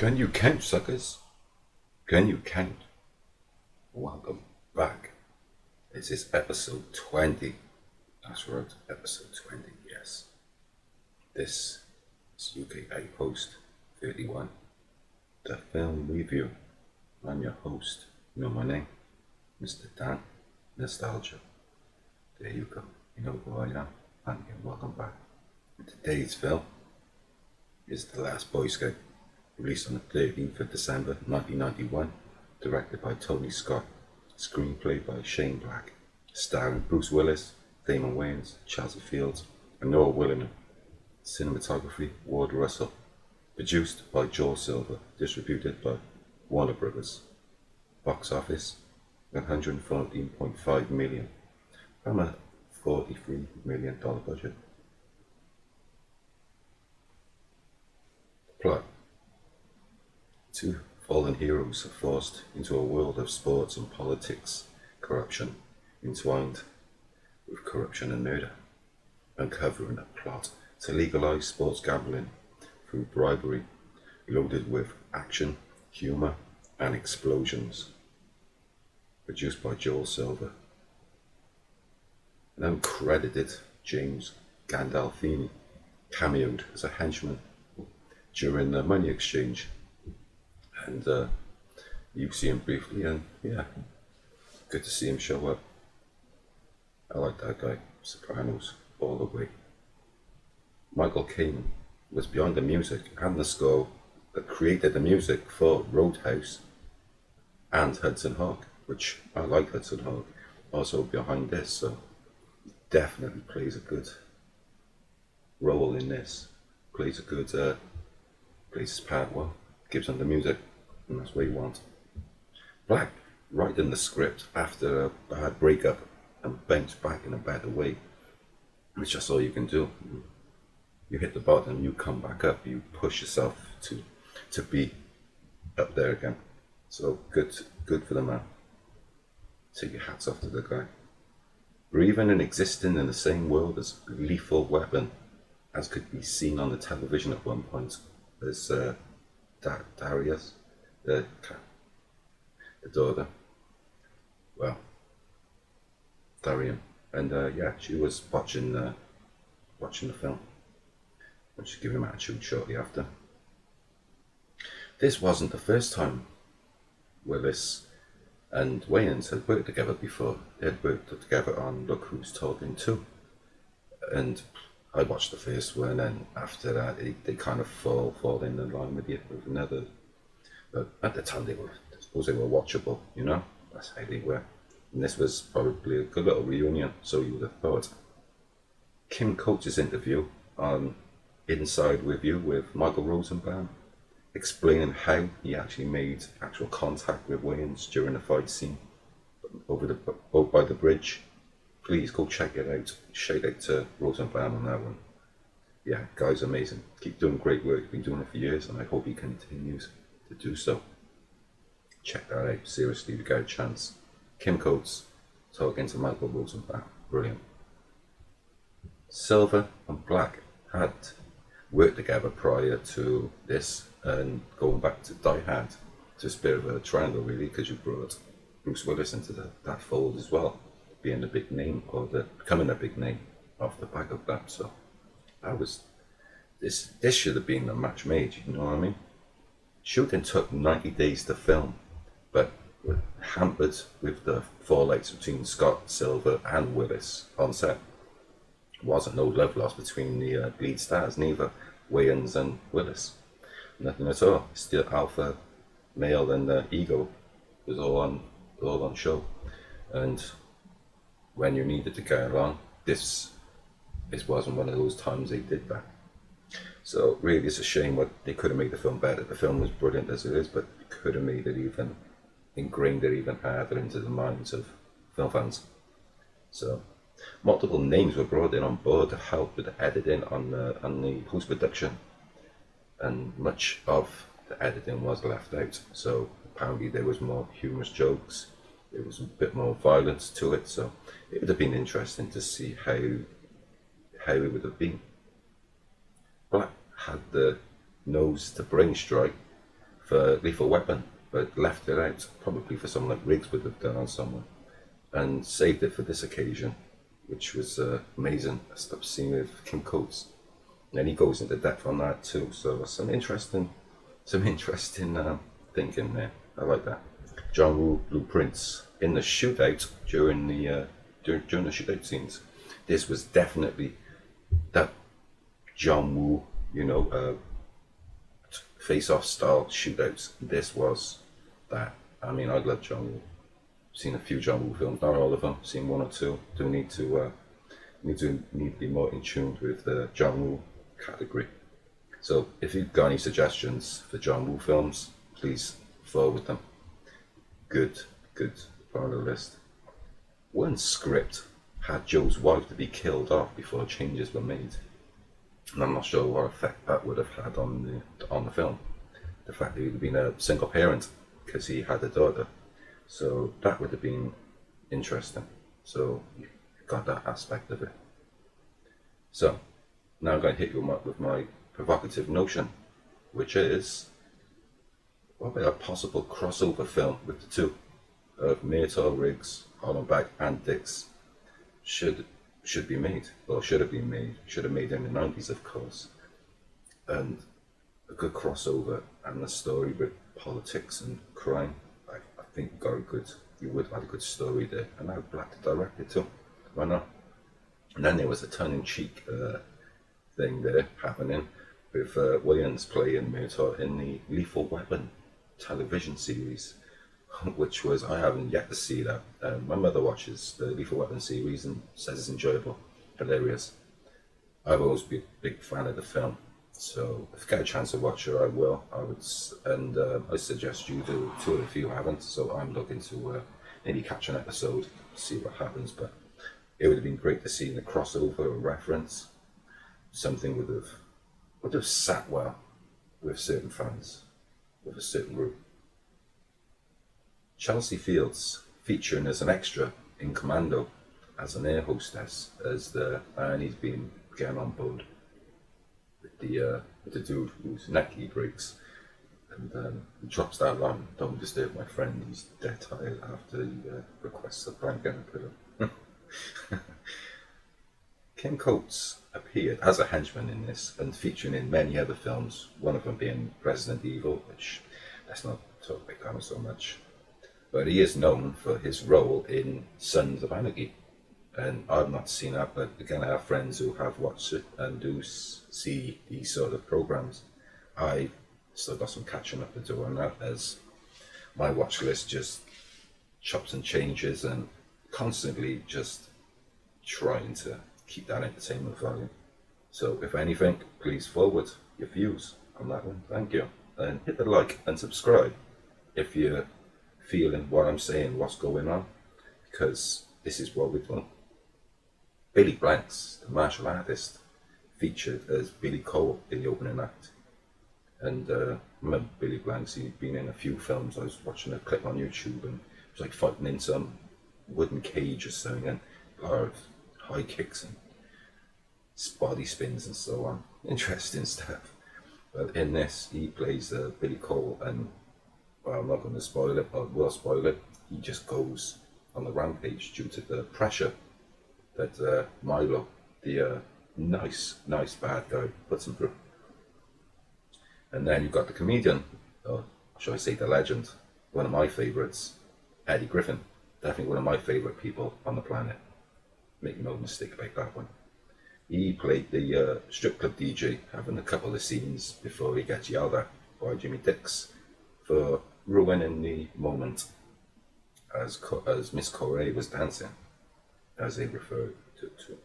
Can you count, suckers? Can you count? Welcome back. This is episode 20. That's right, episode 20, yes. This is UKA Post 31, the film review. I'm your host. You know my name, Mr. Dan Nostalgia. There you go. You know who I am, and welcome back. Today's film is The Last Boy Scout, released on the 13th of December 1991, directed by Tony Scott, screenplay by Shane Black, starring Bruce Willis, Damon Wayans, Chelsea Fields, and Noah Willingham. Cinematography, Ward Russell. Produced by Joel Silver, distributed by Warner Brothers. Box office, $114.5 million, from a $43 million budget. Plot. Two fallen heroes are forced into a world of sports and politics, corruption, entwined with corruption and murder, uncovering a plot to legalize sports gambling through bribery, loaded with action, humor, and explosions. Produced by Joel Silver. An uncredited James Gandolfini cameoed as a henchman during the money exchange, and you see him briefly, and yeah, good to see him show up. I like that guy. Sopranos all the way. Michael Kamen was behind the music and the score that created the music for Roadhouse and Hudson Hawk, which I like Hudson Hawk, also behind this, so definitely plays a good role in this. Plays a good, plays his part well, gives him the music, and that's what you want. Black, writing the script after a bad breakup and bounced back in a better way, which that's all you can do. You hit the bottom, you come back up, you push yourself to be up there again. So good for the man. Take your hats off to the guy. Breathing and existing in the same world as Lethal Weapon, as could be seen on the television at one point, as Darius, the daughter. Well, Darian, and yeah, she was watching the film, and she gave him attitude shortly after. This wasn't the first time Willis and Wayans had worked together before. They had worked together on Look Who's Talking Too, and I watched the first one, and after that they kind of fall in line with another. But at the time I suppose they were watchable, you know. That's how they were. And this was probably a good little reunion, so you would have thought. Kim Coates' interview on Inside With You with Michael Rosenbaum, explaining how he actually made actual contact with Wayans during the fight scene over by the bridge. Please go check it out. Shout out to Rosenbaum on that one. Yeah, guy's amazing. Keep doing great work. Been doing it for years, and I hope he continues to do so. Check that out. Seriously, if you get a chance. Kim Coates talking to Michael Rosenbaum. Brilliant. Silver and Black had worked together prior to this, and going back to Die Hard. It's a bit of a triangle really, because you brought Bruce Willis into that fold as well, being a big name, or becoming a big name off the back of that. So that was this should have been a match made, you know what I mean? Shooting took 90 days to film, but were hampered with the fallouts between Scott, Silver and Willis on set. Wasn't no love lost between the lead stars, neither Wayans and Willis. Nothing at all. Still alpha male, and the ego was all on show. And when you needed to get along, this wasn't one of those times they did that. So really, it's a shame. What they could have made the film better. The film was brilliant as it is, but they could have made it ingrained it even harder into the minds of film fans. So multiple names were brought in on board to help with the editing on the post-production, and much of the editing was left out. So apparently there was more humorous jokes, there was a bit more violence to it, so it would have been interesting to see how it would have been. Black had the nose to brain strike for Lethal Weapon, but left it out, probably for someone like Riggs would have done on someone, and saved it for this occasion, which was amazing. I stopped seeing with Kim Coates, and then he goes into depth on that too. So some interesting thinking there. I like that. John Woo blueprints in the shootout during the shootout scenes. This was definitely that John Woo, face-off style shootouts. This was that. I mean, I love John Woo. Seen a few John Woo films, not all of them. Seen one or two. Do need to be more in tune with the John Woo category. So if you've got any suggestions for John Woo films, please forward them. Good part of the list. One script had Joe's wife to be killed off before changes were made, and I'm not sure what effect that would have had on the film. The fact that he'd been a single parent because he had a daughter, so that would have been interesting. So you got that aspect of it. So now I'm going to hit you up with my provocative notion, which is, what about a possible crossover film with the two of Murtaugh, Riggs, Hollenbach and Dix should be made, or should have been made, should have made in the 90s of course, and a good crossover and the story with politics and crime. I think you would have had a good story there, and I would black to direct it too, why not? And then there was a tongue-in-cheek thing there happening with Williams playing Murtaugh in the Lethal Weapon television series, which was, I haven't yet to see that. My mother watches the Lethal Weapon series and says it's enjoyable, hilarious. I've always been a big fan of the film, so if I get a chance to watch it, I will. I suggest you do too if you haven't. So I'm looking to maybe catch an episode, see what happens. But it would have been great to see in the crossover or reference. Something would have sat well with certain fans, with a certain group. Chelsea Fields featuring as an extra in Commando as an air hostess, and he's been getting on board with the dude whose neck he breaks, and he drops that line, "Don't disturb my friend, he's dead tired," after he requests a blanket and pillow. Kim Coates appeared as a henchman in this and featuring in many other films, one of them being Resident Evil, which let's not talk about that so much. But he is known for his role in Sons of Anarchy, and I've not seen that, but again I have friends who have watched it and do see these sort of programs. I still got some catching up to do on that, as my watch list just chops and changes and constantly just trying to keep that entertainment value. So if anything, please forward your views on that one. Thank you. And hit the like and subscribe if you're feeling what I'm saying, what's going on, because this is what we're doing. Billy Blanks, the martial artist, featured as Billy Cole in the opening act. And I remember Billy Blanks, he'd been in a few films. I was watching a clip on YouTube and it was like fighting in some wooden cage or something, and a lot of high kicks and body spins and so on. Interesting stuff. But in this, he plays Billy Cole, and well, I'm not going to spoil it, but will spoil it. He just goes on the rampage due to the pressure that Milo, the nice bad guy, puts him through. And then you've got the comedian, or shall I say the legend, one of my favourites, Eddie Griffin. Definitely one of my favourite people on the planet. Make no mistake about that one. He played the strip club DJ, having a couple of scenes before he gets yelled at by Jimmy Dix for ruining the moment as Miss Corey was dancing, as they referred to.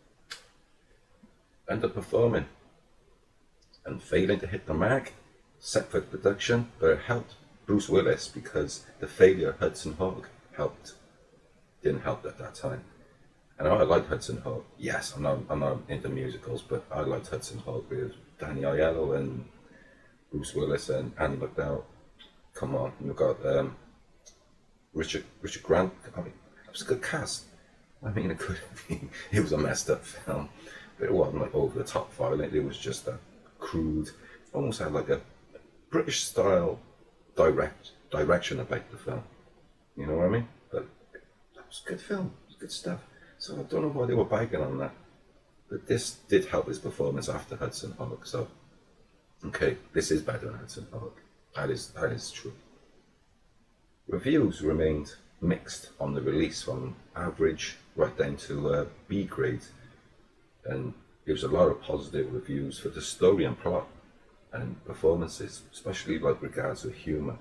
Underperforming and failing to hit the mark, set for the production, but it helped Bruce Willis because the failure of Hudson Hawk didn't help at that time. And I like Hudson Hawk. Yes, I'm not into musicals, but I liked Hudson Hawk with Danny Aiello and Bruce Willis and Andy McDowell. Come on, you've got Richard Grant. I mean, it was a good cast. I mean, it was a messed up film, but it wasn't like over the top violent. It was just a crude, almost had like a British style direction about the film. You know what I mean? But that was a good film, it was good stuff. So I don't know why they were bagging on that. But this did help his performance after Hudson Hawk. So, okay, this is better than Hudson Hawk. That is true. Reviews remained mixed on the release, from average right down to B grade. And there was a lot of positive reviews for the story and plot and performances, especially like regards to humour.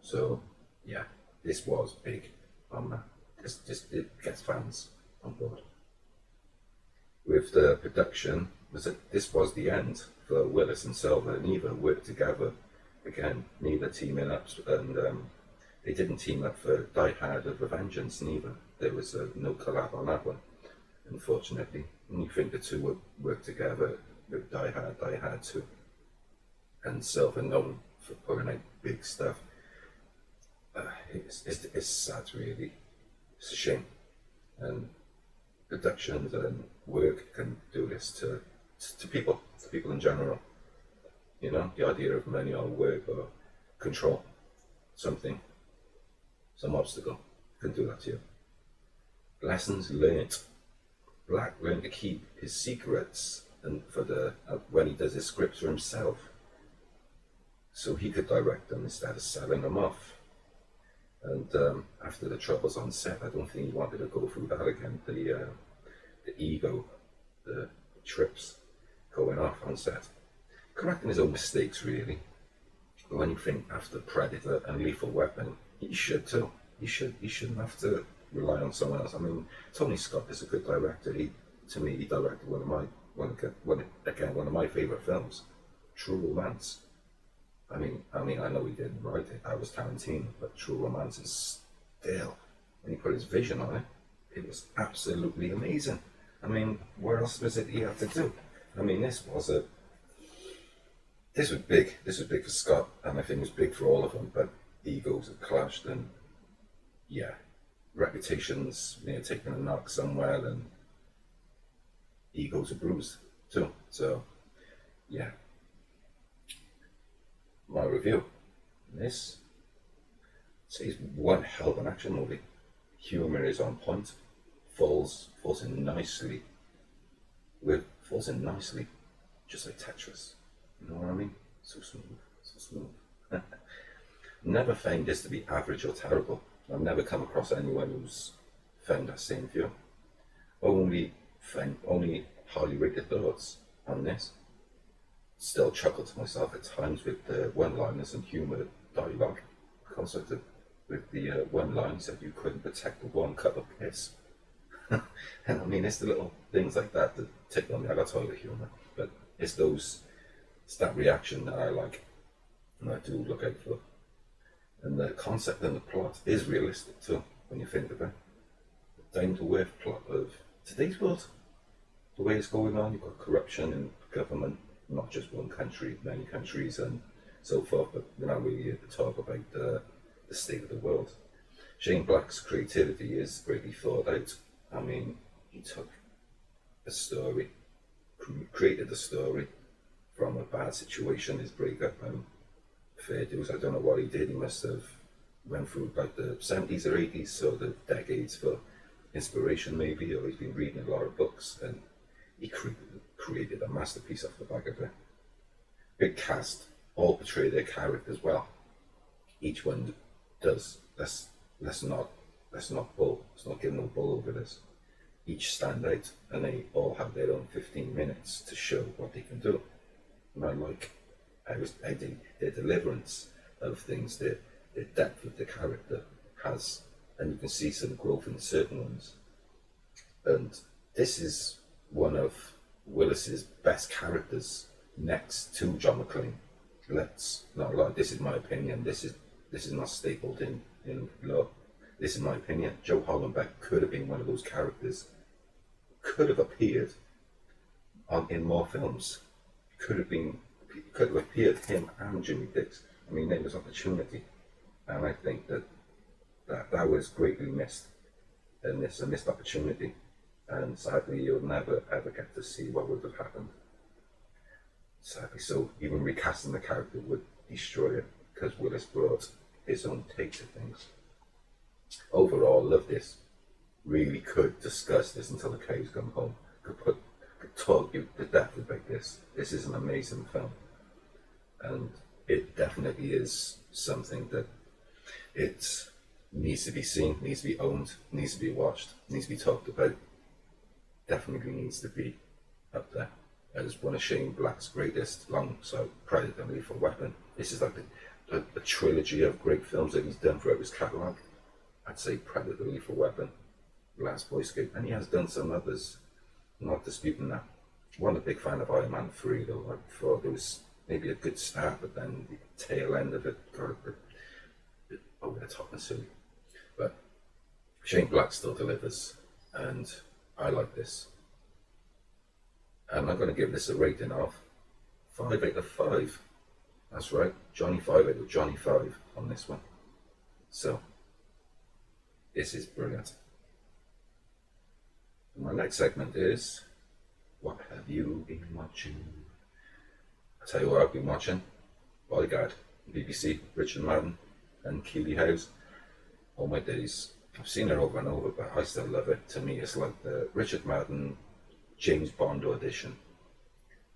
So, yeah, this was big on that. It gets fans on board. With the production, this was the end for Willis and Silver. Neither worked together again, neither teaming up, and they didn't team up for Die Hard of a Vengeance neither. There was no collab on that one, unfortunately. And you think the two would work together with Die Hard 2. And Silver known for putting out big stuff. It's sad, really. It's a shame. And productions and work can do this to people in general. You know, the idea of money or work or control, something, some obstacle can do that to you. Lessons learned. Black learned to keep his secrets, and for the when he does his scripts for himself, so he could direct them instead of selling them off. And after the troubles on set, I don't think he wanted to go through that again. The ego, the trips going off on set, correcting his own mistakes, really. But when you think after Predator and Lethal Weapon, he should too. He shouldn't have to rely on someone else. I mean, Tony Scott is a good director. To me, he directed one of my favourite films, True Romance. I mean, I know he didn't write it. That was Tarantino, but True Romance is still, when he put his vision on it, it was absolutely amazing. I mean, what else was it he had to do? I mean, this was big. This was big for Scott, and I think it was big for all of them. But egos had clashed, and yeah, reputations may have taken a knock somewhere, and egos are bruised too. So, yeah. My review. This, I'd say, is one hell of an action movie. Humor is on point. Falls in nicely, just like Tetris. You know what I mean? So smooth. Never found this to be average or terrible. I've never come across anyone who's found that same view. Only highly rated thoughts on this. Still chuckle to myself at times with the one-liners and humour dialogue, because of with the one line said you couldn't protect the one cup of piss. And I mean, it's the little things like that that tickle on me. I got toilet humour, but it's that reaction that I like, and I do look out for. And the concept and the plot is realistic too, when you think of it. The down-to-earth plot of today's world, the way it's going on. You've got corruption in government, not just one country, many countries, and so forth. But we're not really here to talk about the state of the world. Shane Black's creativity is greatly thought out. I mean, he took a story, created a story from a bad situation, his breakup, and fair dues. I don't know what he did. He must have went through like the 70s or 80s, so the decades for inspiration maybe, or he's been reading a lot of books, and he created a masterpiece off the back of it. Big cast, all portray their characters well. Each one does. Let's not bull. Let's not give no bull over this. Each stand out, and they all have their own 15 minutes to show what they can do. And I like their deliverance of things, their depth of the character has, and you can see some growth in certain ones. And this is one of Willis's best characters next to John McClane. Let's not lie, this is my opinion. This is not stapled in law. This is my opinion. Joe Hollenbeck could have been one of those characters, could have appeared in more films, could have appeared him and Jimmy Dix. I mean, there was opportunity, and I think that was greatly missed, and it's a missed opportunity, and sadly you'll never ever get to see what would have happened. Sadly, so even recasting the character would destroy it because Willis brought his own take to things. Overall, love this. Really could discuss this until the cows come home. Could talk you to death about this. This is an amazing film, and it definitely is something that it needs to be seen, needs to be owned, needs to be watched, needs to be talked about. Definitely needs to be up there as one of Shane Black's greatest, alongside Predator and Lethal Weapon. This is like a trilogy of great films that he's done throughout his catalogue. I'd say Predator, Lethal Weapon, Last Boy Scout, and he has done some others, not disputing that. Wasn't a big fan of Iron Man 3 though. I thought it was maybe a good start, but then the tail end of it got a bit over the top and silly. But Shane Black still delivers, and I like this. And I'm going to give this a rating of 5 out of 5. That's right, Johnny 5 out of Johnny 5 on this one. So, this is brilliant. And my next segment is, what have you been watching? I'll tell you what I've been watching. Bodyguard, BBC, Richard Madden, and Keeley Howes. All my days. I've seen it over and over, but I still love it. To me, it's like the Richard Madden James Bond audition.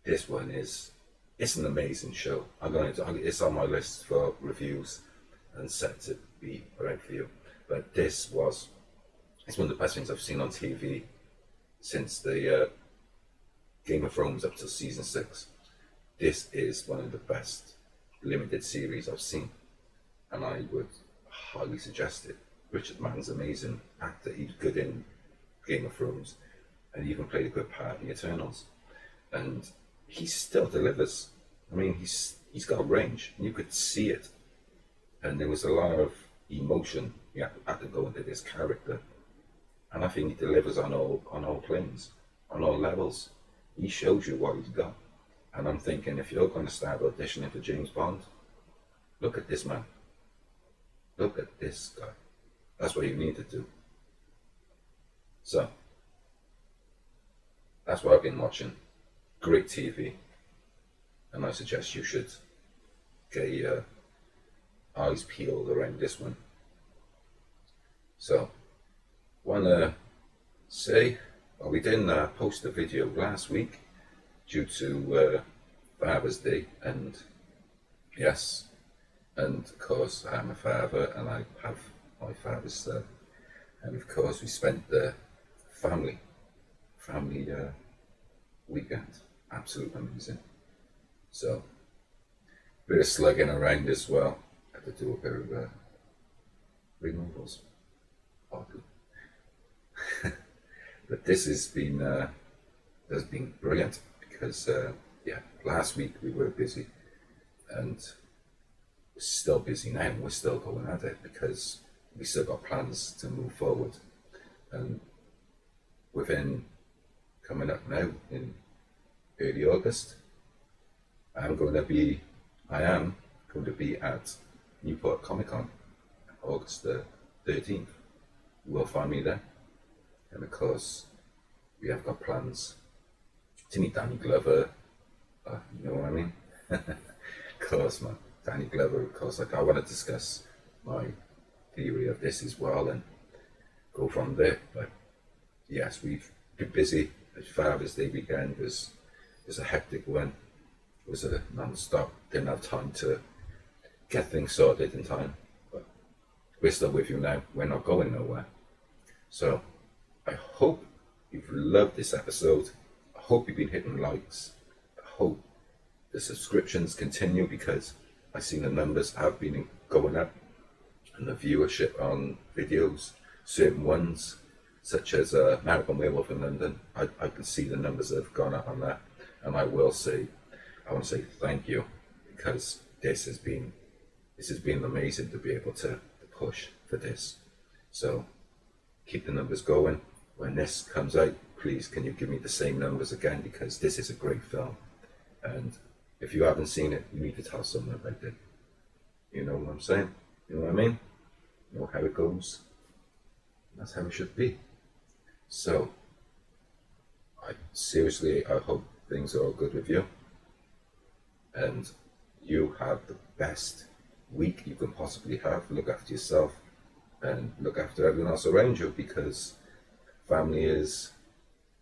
This one is, it's an amazing show. It's on my list for reviews and set to be right for you. But it's one of the best things I've seen on TV since the Game of Thrones up to season 6. This is one of the best limited series I've seen, and I would highly suggest it. Richard Madden's an amazing actor. He's good in Game of Thrones, and he even played a good part in the Eternals. And he still delivers. I mean, he's got range, and you could see it. And there was a lot of emotion he had to go into this character. And I think he delivers on all planes, on all levels. He shows you what he's got. And I'm thinking, if you're going to start auditioning for James Bond, look at this man. Look at this guy. That's what you need to do. So, that's what I've been watching. Great TV. And I suggest you should get your eyes peeled around this one. So, want to say, well, we didn't post a video last week due to Father's Day, and yes, and of course I'm a father and I have my father's stuff, and of course we spent the family weekend, absolutely amazing. So, bit of slugging around as well. Had to do a bit of removals. Oddly. But this has been brilliant because last week we were busy, and we're still busy now. We're still going at it because we still got plans to move forward, and within coming up now in early August, I am going to be at Newport Comic Con, August the 13th. You will find me there. And of course, we have got plans to meet Danny Glover. You know what I mean? Of course, man. Danny Glover, of course. Like, I want to discuss my theory of this as well and go from there. But yes, we've been busy. Father's Day weekend was a hectic one. It was a non-stop. Didn't have time to get things sorted in time. But we're still with you now. We're not going nowhere. So I hope you've loved this episode. I hope you've been hitting likes. I hope the subscriptions continue, because I see the numbers have been going up, and the viewership on videos, certain ones such as Marathon Werewolf in London, I can see the numbers that have gone up on that. And I want to say thank you, because this has been amazing to be able to push for this. So keep the numbers going. When this comes out, please can you give me the same numbers again, because this is a great film, and if you haven't seen it, you need to tell someone about it. You know what I'm saying? You know what I mean? You know how it goes? That's how it should be. So I hope things are all good with you, and you have the best week you can possibly have. Look after yourself and look after everyone else around you, because family is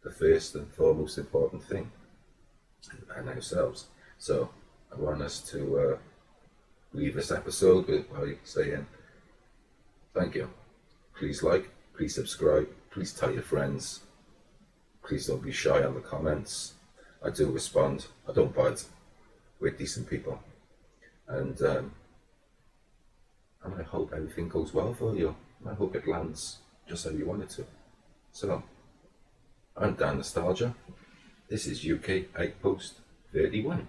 the first and foremost important thing, and ourselves. So I want us to leave this episode by saying thank you. Please like, please subscribe, please tell your friends. Please don't be shy on the comments. I do respond. I don't bite. We're decent people. And I hope everything goes well for you. I hope it lands just how you want it to. So, I'm Dan Nostalgia. This is UK Outpost 31.